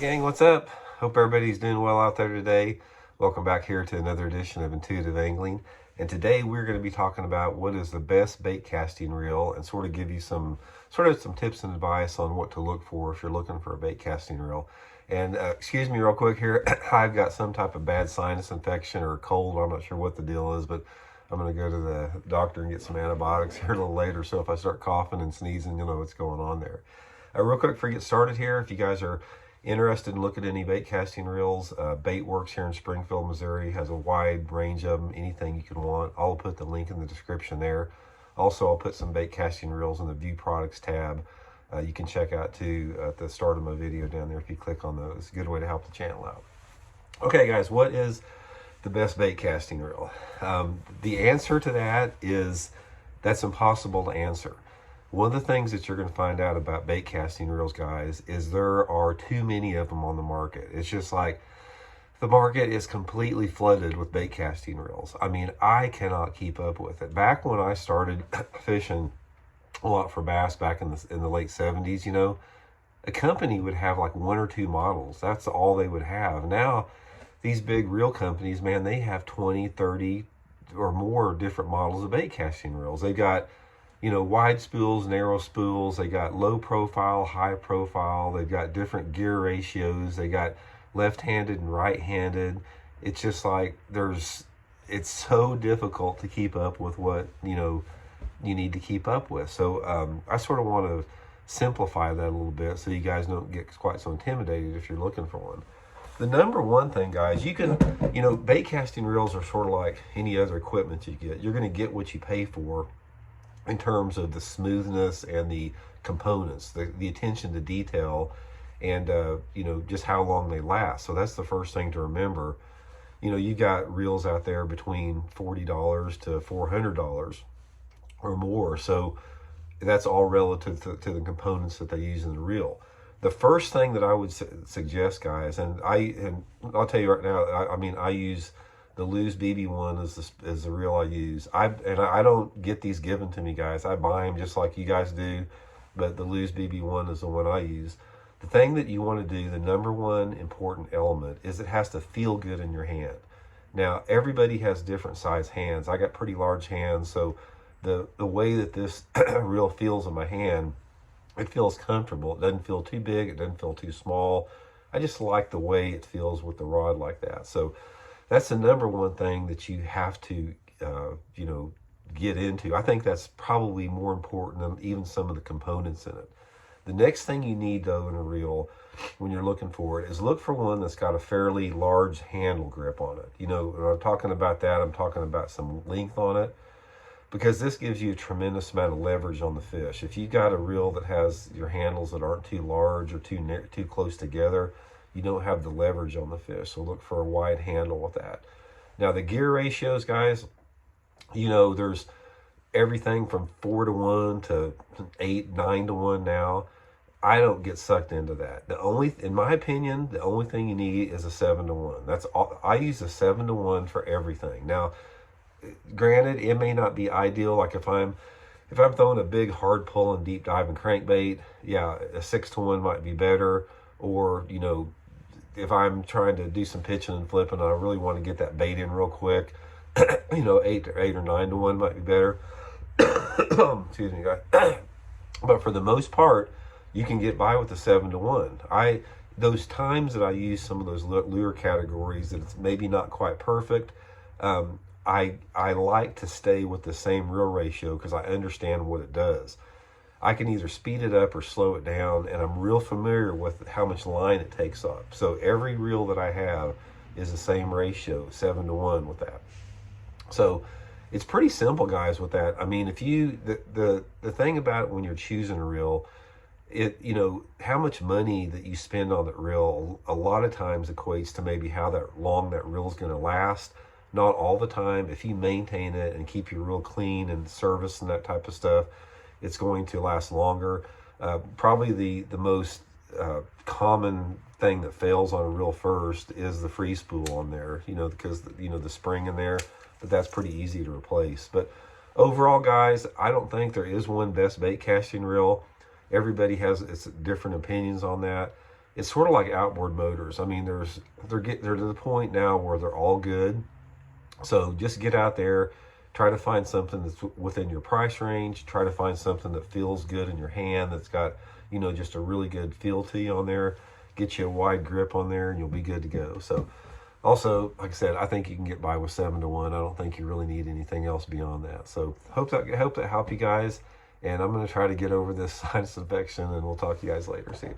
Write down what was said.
Gang, what's up? Hope everybody's doing well out there today. Welcome back here to another edition of Intuitive Angling. And today we're going to be talking about what is the best bait casting reel and sort of give you some tips and advice on what to look for if you're looking for a bait casting reel. And excuse me real quick here, I've got some type of bad sinus infection or cold. I'm not sure what the deal is, but I'm going to go to the doctor and get some antibiotics here a little later. So if I start coughing and sneezing, you'll know what's going on there. Real quick before we get started here, if you guys are interested in looking at any bait casting reels, Baitworks here in Springfield, Missouri has a wide range of them, anything you can want. I'll put the link in the description there. Also, I'll put some bait casting reels in the View Products tab. You can check out too at the start of my video down there if you click on those. It's a good way to help the channel out. Okay guys, what is the best bait casting reel? The answer to that is that's impossible to answer. One of the things that you're going to find out about bait casting reels, guys, is there are too many of them on the market. It's just like the market is completely flooded with bait casting reels. I mean, I cannot keep up with it. Back when I started fishing a lot for bass back in the late 70s, you know, a company would have like one or two models. That's all they would have. Now, these big reel companies, man, they have 20, 30 or more different models of bait casting reels. They got, you know, wide spools, narrow spools. They got low profile, high profile. They've got different gear ratios. They got left-handed and right-handed. It's just like it's so difficult to keep up with what, you know, you need to keep up with. So I sort of want to simplify that a little bit so you guys don't get quite so intimidated if you're looking for one. The number one thing, guys, you can, you know, bait casting reels are sort of like any other equipment you get. You're going to get what you pay for in terms of the smoothness and the components, the attention to detail, and you know, just how long they last. So that's the first thing to remember. You know, you got reels out there between $40 to $400 or more. So that's all relative to the components that they use in the reel. The first thing that I would suggest, guys, and I'll tell you right now, I mean, I use the Lew's BB1 is the reel I use. I don't get these given to me, guys. I buy them just like you guys do, but the Lew's BB1 is the one I use. The thing that you want to do, the number one important element, is it has to feel good in your hand. Now, everybody has different size hands. I got pretty large hands, so the way that this reel feels in my hand, it feels comfortable. It doesn't feel too big. It doesn't feel too small. I just like the way it feels with the rod like that. So that's the number one thing that you have to, you know, get into. I think that's probably more important than even some of the components in it. The next thing you need, though, in a reel, when you're looking for it, is look for one that's got a fairly large handle grip on it. You know, when I'm talking about that, I'm talking about some length on it, because this gives you a tremendous amount of leverage on the fish. If you've got a reel that has your handles that aren't too large or too close together, you don't have the leverage on the fish. So look for a wide handle with that. Now the gear ratios, guys, you know, there's everything from 4 to 1 to 8, 9 to 1 now. I don't get sucked into that. In my opinion, the only thing you need is a 7 to 1. That's all. I use a 7 to 1 for everything. Now, granted, it may not be ideal. Like if I'm throwing a big hard pull and deep diving crankbait, yeah, a 6 to 1 might be better. Or, you know, if I'm trying to do some pitching and flipping, I really want to get that bait in real quick, you know, 8 or 9 to 1 might be better. Excuse me, guys. But for the most part, you can get by with the 7 to 1. Those times that I use some of those lure categories that it's maybe not quite perfect, I like to stay with the same reel ratio because I understand what it does. I can either speed it up or slow it down, and I'm real familiar with how much line it takes up. So every reel that I have is the same ratio, 7 to 1 with that. So it's pretty simple, guys, with that. I mean, if you, the thing about it when you're choosing a reel, you know, how much money that you spend on that reel a lot of times equates to maybe how long that reel is going to last. Not all the time. If you maintain it and keep your reel clean and service and that type of stuff, it's going to last longer. Probably the most common thing that fails on a reel first is the free spool on there, you know, because, you know, the spring in there, but that's pretty easy to replace. But overall, guys, I don't think there is one best bait casting reel. Everybody has different opinions on that. it's sort of like outboard motors. I mean, they're to the point now where they're all good. So just get out there, try to find something that's within your price range. Try to find something that feels good in your hand, that's got, just a really good feel to you on there. Get you a wide grip on there, and you'll be good to go. So also, like I said, I think you can get by with 7-to-1. I don't think you really need anything else beyond that. So hope that helped you guys. And I'm going to try to get over this sinus infection, and we'll talk to you guys later. See you.